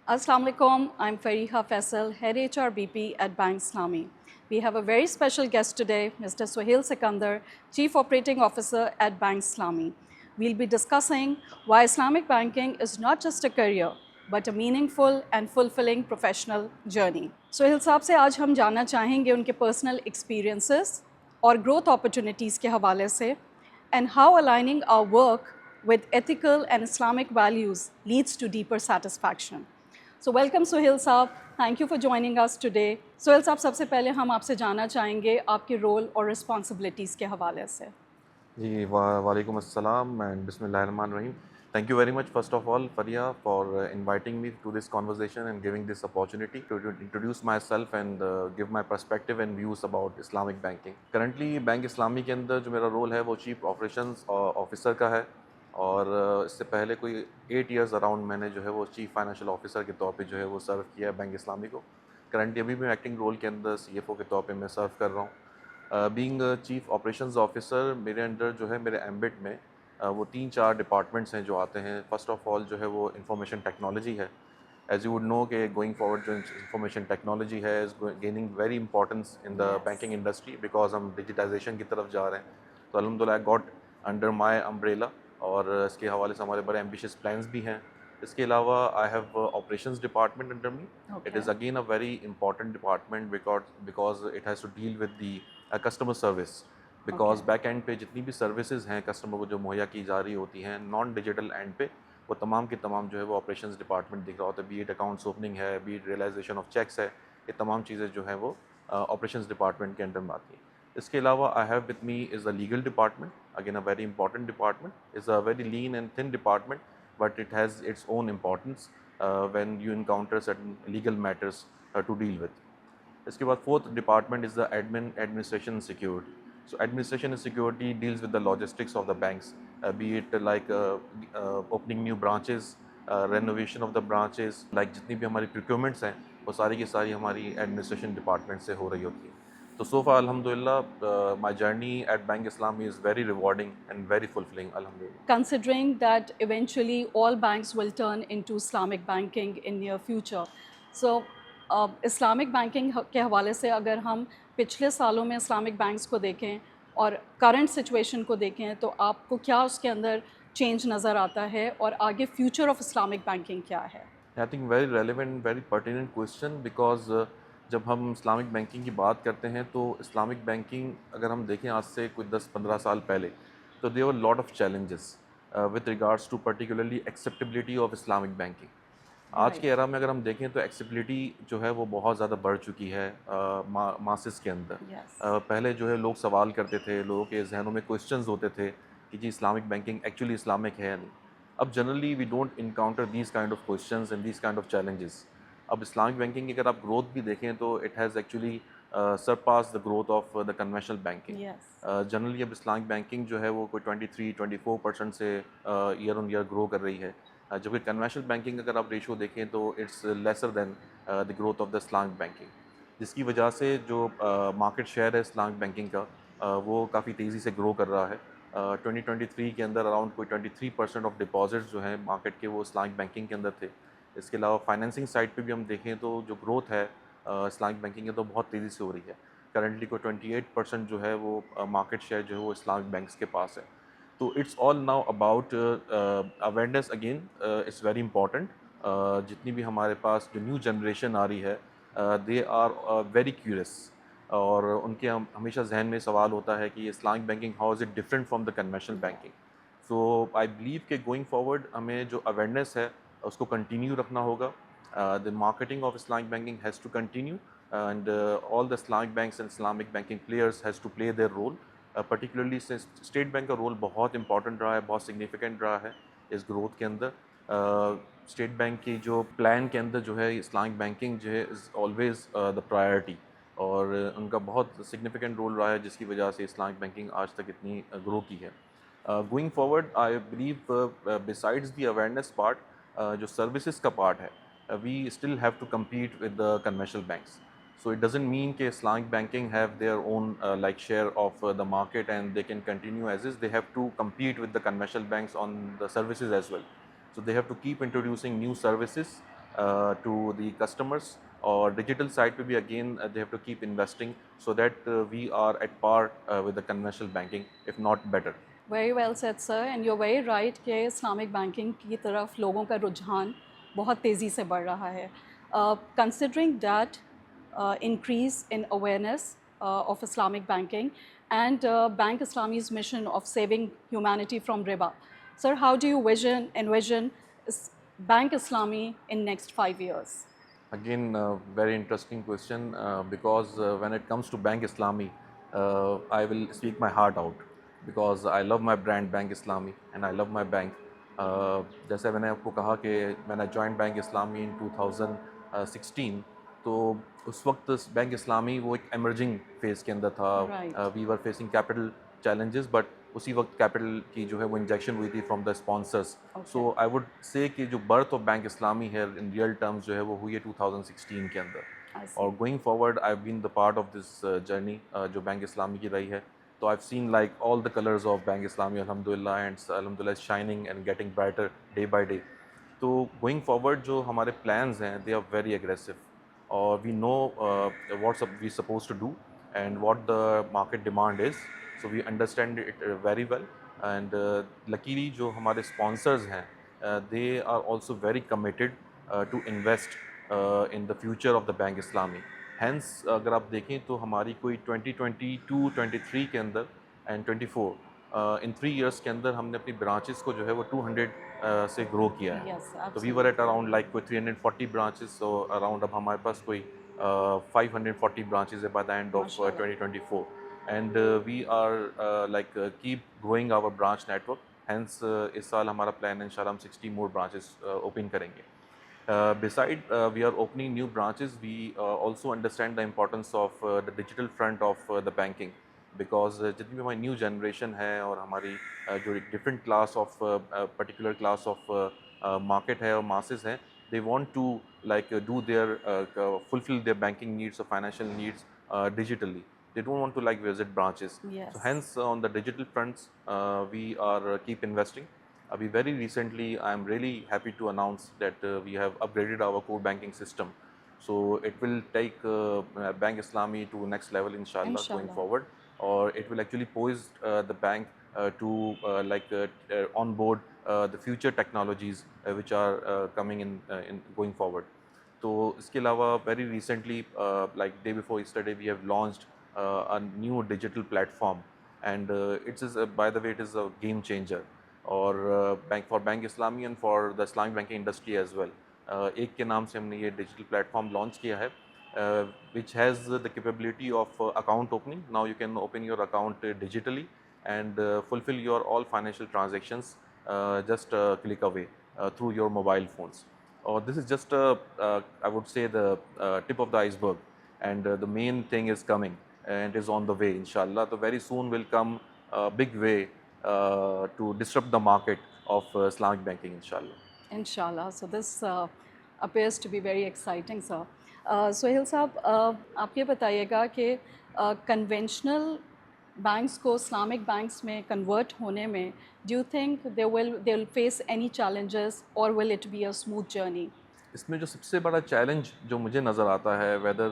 Assalamu alaikum. I'm Fariha Faisal, Head HRBP at Bank Islami. We have a very special guest today, Mr. Suhail Sikandar, Chief Operating Officer at Bank Islami. We'll be discussing why Islamic banking is not just a career, but a meaningful and fulfilling professional journey. Suhail साहब से आज हम जानना चाहेंगे उनके personal experiences और growth opportunities के हवाले से and how aligning our work with ethical and Islamic values leads to deeper satisfaction. So welcome Suhail साहब, thank you for joining us today. Suhail साहब सबसे पहले हम आपसे जानना चाहेंगे आपके रोल और रिस्पॉन्सिबिलिटीज़ के हवाले से. जी वालेकुम अस्सलाम एंड बिस्मिल्लाहिर्रहमानिर्रहीम. Thank you very much, first of all, Faria, for inviting me to this conversation and giving this opportunity to introduce myself and give my perspective and views about Islamic banking. Currently, bank Islami के अंदर जो मेरा role है वो chief operations officer का है और इससे पहले कोई 8 इयर्स अराउंड मैंने जो है वो चीफ फाइनेंशियल ऑफिसर के तौर पे जो है वो सर्व किया है बैंक इस्लामी को. करंटली अभी भी एक्टिंग रोल के अंदर CFO के तौर पे मैं सर्व कर रहा हूँ. बीइंग चीफ ऑपरेशंस ऑफिसर मेरे अंडर जो है मेरे एम्बिट में वो 3-4 डिपार्टमेंट्स हैं जो आते हैं. फर्स्ट ऑफ ऑल जो है वो इंफॉर्मेशन टेक्नोलॉजी है. एज यू वुड नो कि गोइंग फॉरवर्ड जो इंफॉर्मेशन टेक्नोलॉजी है is gaining very importance in the banking industry because हम डिजिटाइजेशन की तरफ जा रहे हैं. तो अल्हम्दुलिल्लाह गॉट अंडर माई अम्ब्रेला और इसके हवाले से हमारे बड़े एम्बिशियस प्लान्स भी हैं. इसके अलावा I have operations department under me. It is again a very important department because it has to deal with the customer service because back end पे जितनी भी सर्विसेज हैं कस्टमर को जो मुहैया की जा रही होती हैं नॉन डिजिटल एंड पे वो तमाम की तमाम जो है वो ऑपरेशंस डिपार्टमेंट दिख रहा होता है. बी इट अकाउंट्स ओपनिंग है, be it realisation of cheques है, ये तमाम चीज़ें जो हैं वो ऑपरेशंस डिपार्टमेंट के अंडर में आती हैं. इसके अलावा I have with me is the legal department. Again a very important department. Is a very lean and thin department but it has its own importance when you encounter certain legal matters to deal with. इसके बाद fourth department is the administration security. So administration and security deals with the logistics of the banks, be it like opening new branches, renovation of the branches, like जितनी भी हमारी procurements हैं वो सारी की सारी हमारी administration department से हो रही होती है. तो so far alhamdulillah my journey at Bank Islami is very rewarding and very fulfilling alhamdulillah. Considering that eventually all banks will turn into Islamic banking in near future, so Islamic banking के हवाले से अगर हम पिछले सालों में Islamic banks को देखें और करंट सिचुएशन को देखें तो आपको क्या उसके अंदर चेंज नज़र आता है और आगे फ्यूचर ऑफ इस्लामिक बैंकिंग क्या है? I think very relevant very pertinent question because जब हम इस्लामिक बैंकिंग की बात करते हैं तो इस्लामिक बैंकिंग अगर हम देखें आज से कोई 10-15 साल पहले तो there were lot of challenges with regards to particularly acceptability of Islamic banking. आज के एरा में अगर हम देखें तो एक्सेसिबिलिटी जो है वो बहुत ज़्यादा बढ़ चुकी है मासेस के अंदर. पहले जो है लोग सवाल करते थे, लोगों के जहनों में क्वेश्चंस होते थे कि जी इस्लामिक बैंकिंग एक्चुअली इस्लामिक है या नहीं. अब generally we don't encounter these kind of questions and these kind of challenges. अब इस्लामिक बैंकिंग की अगर आप ग्रोथ भी देखें तो it has actually surpass the growth of the conventional banking. Generally अब इस्लामिक बैंकिंग जो है वो कोई 23-24% से ईयर ऑन ईयर ग्रो कर रही है. जबकि कन्वेंशनल बैंकिंग अगर आप रेशो देखें तो it's lesser than the growth of the Islamic banking. जिसकी वजह से जो मार्केट शेयर है इस्लामिक बैंकिंग का वो काफ़ी तेज़ी से ग्रो कर रहा है. 2023 के अंदर अराउंड कोई 23% ऑफ डिपॉजिट्स जो हैं मार्केट के वो इस्लामिक बैंकिंग के अंदर थे. इसके अलावा फाइनेंसिंग साइड पे भी हम देखें तो जो ग्रोथ है इस्लामिक बैंकिंग की तो बहुत तेज़ी से हो रही है. करंटली कोई 28% जो है वो मार्केट शेयर जो है वो इस्लामिक बैंक्स के पास है. तो it's all now about awareness. Again it's very important. जितनी भी हमारे पास जो न्यू जनरेशन आ रही है दे आर वेरी क्यूरियस और उनके हमेशा जहन में सवाल होता है कि Islamic banking how is it different from the conventional banking. So I believe कि गोइंग फॉरवर्ड हमें जो अवेयरनेस है उसको कंटिन्यू रखना होगा. The marketing of Islamic banking has to continue and all the Islamic banks and Islamic banking players has to play their role. Particularly state bank का role बहुत important रहा है, बहुत सिग्निफिकेंट रहा है इस ग्रोथ के अंदर. स्टेट बैंक की जो प्लान के अंदर जो है इस्लामिक बैंकिंग जो है इज़ ऑलवेज़ द प्रायोरिटी और उनका बहुत सिग्निफिकेंट रोल रहा है जिसकी वजह से इस्लामिक बैंकिंग आज तक इतनी ग्रो की है. Going forward I believe besides the awareness part जो सर्विसेज का पार्ट है we still have to compete with the conventional banks. So it doesn't mean that Islamic banking have their own like share of the market and they can continue as is. They have to compete with the conventional banks on the services as well. So they have to keep introducing new services to the customers. और digital side पे भी again they have to keep investing so that we are at par with the conventional banking if not better. Very well said sir, and you very right कि Islamic banking की तरफ लोगों का रुझान बहुत तेज़ी से बढ़ रहा है. Considering that increase in awareness of Islamic banking and Bank Islami's mission of saving humanity from riba. Sir, how do you envision Bank Islami in next 5 years? Again, very interesting question because when it comes to Bank Islami, I will speak my heart out because I love my brand Bank Islami and I love my bank. जैसे मैंने आपको कहा कि मैंने joint bank इस्लामी इन 2016, तो उस वक्त bank इस्लामी वो एक एमर्जिंग फेज़ के अंदर था. Right. We were facing capital challenges but उसी वक्त कैपिटल की जो है वो इंजेक्शन हुई थी from the sponsors. So I would say कि जो बर्थ ऑफ बैंक इस्लामी है इन रियल टर्म्स जो है वो हुई है 2016 के अंदर. I see. और going forward I have been the part of this journey जो बैंक इस्लामी की रही है. तो I have seen like all the colours of bank Islami अल्हम्दुलिल्लाह एंड अल्हम्दुलिल्लाह shining and getting brighter day by day. तो गोइंग फॉरवर्ड जो हमारे प्लान्स हैं दे आर वेरी एग्रेसिव और we know what's we suppose to do and what the market demand is. So we understand it very well. And luckily जो हमारे sponsors हैं they are also very committed to invest in the future of the Bank Islami. Hence अगर आप देखें तो हमारी कोई 2022, 23 के अंदर and 24 इन 3 years के अंदर हमने अपनी branches को जो है वो 200 से grow किया है. Yes, तो we were at around like कोई 340 branches. So around अब हमारे पास कोई 540 branches by the end of Mashallah. 2024, and we are like keep growing our branch network. Hence इस साल हमारा plan है इंशाल्लाह हम 60 more branches open करेंगे. Beside we are opening new branches, we also understand the importance of the digital front of the banking because जितनी भी हमारी न्यू जनरेशन है और हमारी जो एक different class of particular class of market है और मासेस हैं, they want to like do their fulfill their banking needs or financial needs digitally. They don't want to like visit branches. Yes. So hence on the digital fronts we are keep investing. We very recently I am really happy to announce that we have upgraded our core banking system. So it will take Bank Islami to next level inshallah going Inshallah. forward, or it will actually pose the bank to like onboard the future technologies which are coming in going forward. तो इसके अलावा very recently like day before yesterday we have launched a new digital platform, and it is by the way it is a game changer और bank for Bank Islami and for the Islamic banking industry as well. एक के नाम से हमने ये digital platform launch किया है which has the capability of account opening. Now you can open your account digitally and fulfill your all financial transactions just a click away through your mobile phones. This is just I would say the tip of the iceberg, and the main thing is coming and is on the way inshallah. So very soon will come a big way to disrupt the market of Islamic banking inshallah. Inshallah. So this appears to be very exciting, sir. Sohail साहब, आप ये बताइएगा कि conventional banks को Islamic banks में convert होने में, do you think they'll face any challenges or will it be a smooth journey? इसमें जो सबसे बड़ा चैलेंज जो मुझे नज़र आता है whether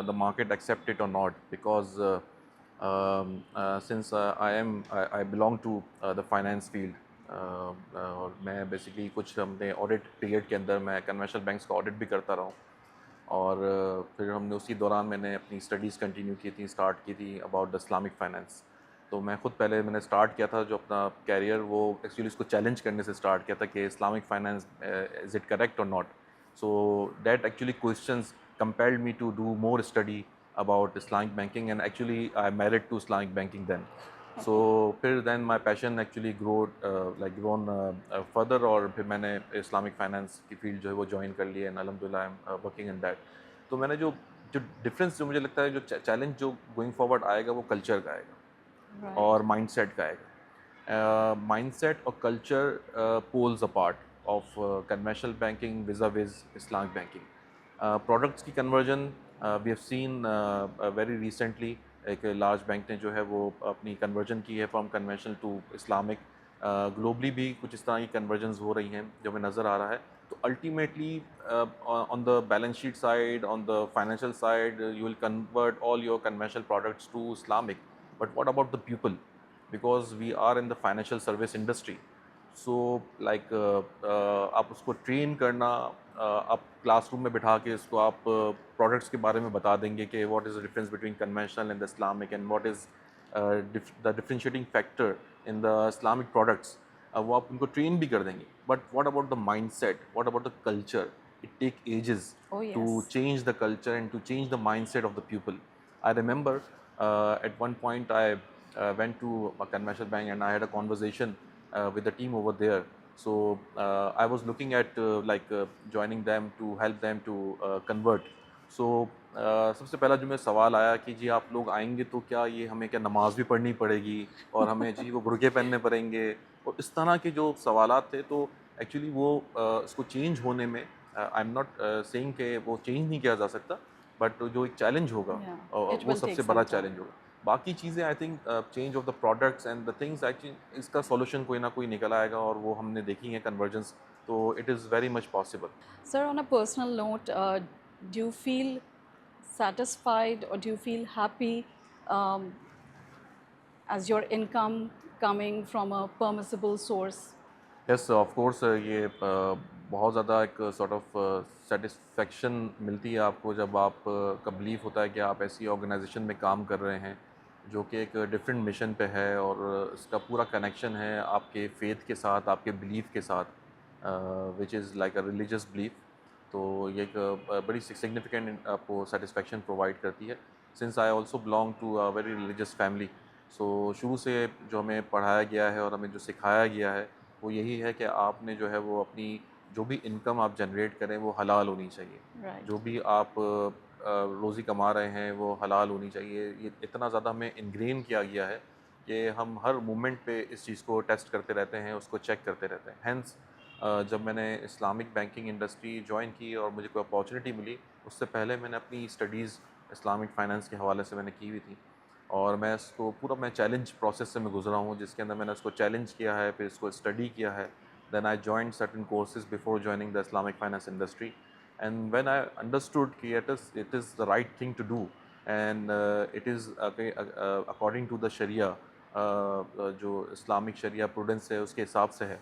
the market accept it or not, because since I belong to the finance field और मैं बेसिकली कुछ हमने ऑडिट पीरियड के अंदर मैं कन्वेंशनल बैंक्स का ऑडिट भी करता रहा हूँ और फिर हमने उसी दौरान मैंने अपनी स्टडीज़ कंटिन्यू की थी, स्टार्ट की थी अबाउट द इस्लामिक फाइनेंस. तो मैं ख़ुद पहले मैंने स्टार्ट किया था जो अपना कैरियर वो एक्चुअली इसको चैलेंज करने से स्टार्ट किया था कि Islamic finance is it correct और not. So that actually questions compelled me to do more study about Islamic banking, and actually I married to Islamic banking then. So फिर then my passion actually grown further और फिर मैंने Islamic finance की field जो है वो join कर ली है and alhamdulillah I am working in that. तो मैंने जो डिफरेंस जो मुझे लगता है जो चैलेंज जो गोइंग फॉरवर्ड आएगा वो कल्चर का आएगा और माइंडसेट का आएगा. माइंडसेट और culture poles apart of conventional banking vis-a-vis Islamic banking. Products की conversion we have seen very recently. एक large bank ने जो है वो अपनी conversion की है from conventional to Islamic globally भी कुछ इस तरह की कन्वर्जन्स हो रही हैं जो हमें नज़र आ रहा है. तो ultimately on the balance sheet side, on the financial side, you will convert all your conventional products to Islamic. But what about the people? Because we are in the financial service industry. So like आप उसको train करना, आप classroom में बिठा के इसको आप products के बारे में बता देंगे कि what is the difference between conventional and the Islamic and what is the differentiating factor in the Islamic products. वो आप उनको ट्रेन भी कर देंगे. But what about the mindset, what about the culture? It take ages Oh, to yes. change the culture and to change the mindset of the people. I remember at one point I went to a conventional bank and I had a conversation with the team over there. So I was looking at joining them to help them to convert. So सबसे पहला जो मेरा सवाल आया कि जी आप लोग आएंगे तो क्या ये हमें क्या नमाज भी पढ़नी पड़ेगी और हमें जी वो बुर्के पहनने पड़ेंगे और इस तरह के जो सवालात थे. तो एक्चुअली वो इसको चेंज होने में आई एम नॉट सेइंग कि वो चेंज नहीं किया जा सकता, बट जो एक चैलेंज होगा Yeah, it वो will सबसे take बड़ा some time. चैलेंज होगा. बाकी चीज़ें I think change of the products and the things actually इसका सॉल्यूशन कोई ना कोई निकल आएगा और वो हमने देखी है कन्वर्जेंस. तो it is very much possible. Sir, on a personal note, do you feel satisfied or do you feel happy um, as your income coming from a permissible source? Yes of course ये बहुत ज़्यादा एक sort of satisfaction मिलती है आपको जब आप का बिलीव होता है कि आप ऐसी ऑर्गेनाइजेशन में काम कर रहे हैं जो कि एक डिफरेंट मिशन पे है और इसका पूरा कनेक्शन है आपके फेथ के साथ, आपके बिलीफ के साथ, which is like a religious belief. तो ये एक बड़ी सिग्निफिकेंट आपको सेटिस्फेक्शन प्रोवाइड करती है. Since I also belong to a very religious family. So शुरू से जो हमें पढ़ाया गया है और हमें जो सिखाया गया है वो यही है कि आपने जो है वो अपनी जो भी इनकम आप जनरेट करें वो हलाल होनी चाहिए. Right. जो भी आप रोज़ी कमा रहे हैं वो हलाल होनी चाहिए. ये इतना ज़्यादा हमें इनग्रेन किया गया है कि हम हर मोमेंट पे इस चीज़ को टेस्ट करते रहते हैं, उसको चेक करते रहते हैं. हैंस जब मैंने इस्लामिक बैंकिंग इंडस्ट्री ज्वाइन की और मुझे कोई अपॉर्चुनिटी मिली, उससे पहले मैंने अपनी स्टडीज़ इस्लामिक फ़ाइनेंस के हवाले से मैंने की हुई थी और मैं इसको पूरा मैं चैलेंज प्रोसेस से मैं गुजरा हूँ जिसके अंदर मैंने इसको चैलेंज किया है, फिर इसको स्टडी किया है. Then I joined certain courses before joining the Islamic finance industry. And when I understood कि it is the right thing to do and it is according to the sharia, जो Islamic शरिया prudence है उसके हिसाब से है,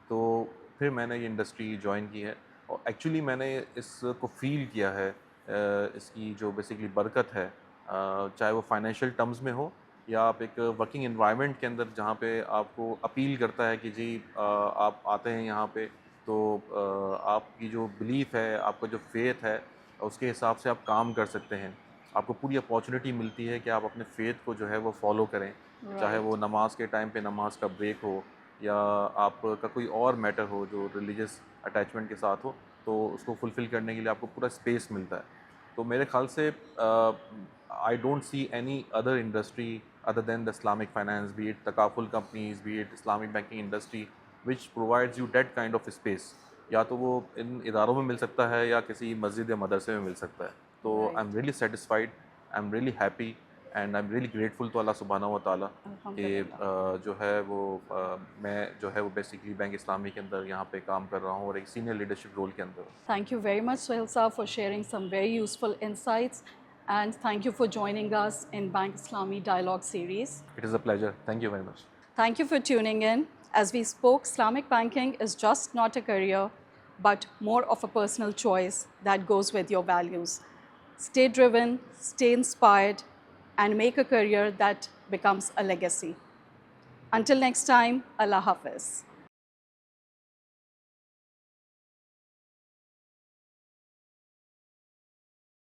तो फिर मैंने ये इंडस्ट्री ज्वाइन की है. और एक्चुअली मैंने इसको फ़ील किया है, इसकी जो बेसिकली बरकत है, चाहे वो फाइनेंशियल टर्म्स में हो या आप एक वर्किंग एनवायरनमेंट के अंदर जहाँ पे आपको अपील करता है कि जी आप आते हैं यहाँ पे तो आपकी जो बिलीफ है, आपका जो फेथ है, उसके हिसाब से आप काम कर सकते हैं. आपको पूरी अपॉर्चुनिटी मिलती है कि आप अपने फेथ को जो है वो फॉलो करें, चाहे Right. वो नमाज के टाइम पे नमाज का ब्रेक हो या आपका कोई और मैटर हो जो रिलीजियस अटैचमेंट के साथ हो, तो उसको फुलफ़िल करने के लिए आपको पूरा स्पेस मिलता है. तो मेरे ख्याल से I don't see any other industry other than the Islamic finance, be it takaful companies, be it Islamic banking industry, which provides you that kind of space. या तो वो इन इदारों में मिल सकता है या किसी मस्जिद या मदरसे में मिल सकता है. तो I am Right. Really satisfied, I am really happy and I am really grateful to अल्लाह सुब्हानहू व तआला कि Alhamdulillah. जो है वो मैं जो है वो बेसिकली बैंक इस्लामी के अंदर यहाँ पे काम कर रहा हूँ और एक सीनियर लीडरशिप रोल के अंदर. Thank you very much, Sohail Sir, for sharing some very useful insights. And thank you for joining us in Bank Islami Dialogue series. It is a pleasure. Thank you very much. Thank you for tuning in. As we spoke, Islamic banking is just not a career, but more of a personal choice that goes with your values. Stay driven, stay inspired, and make a career that becomes a legacy. Until next time, Allah Hafiz.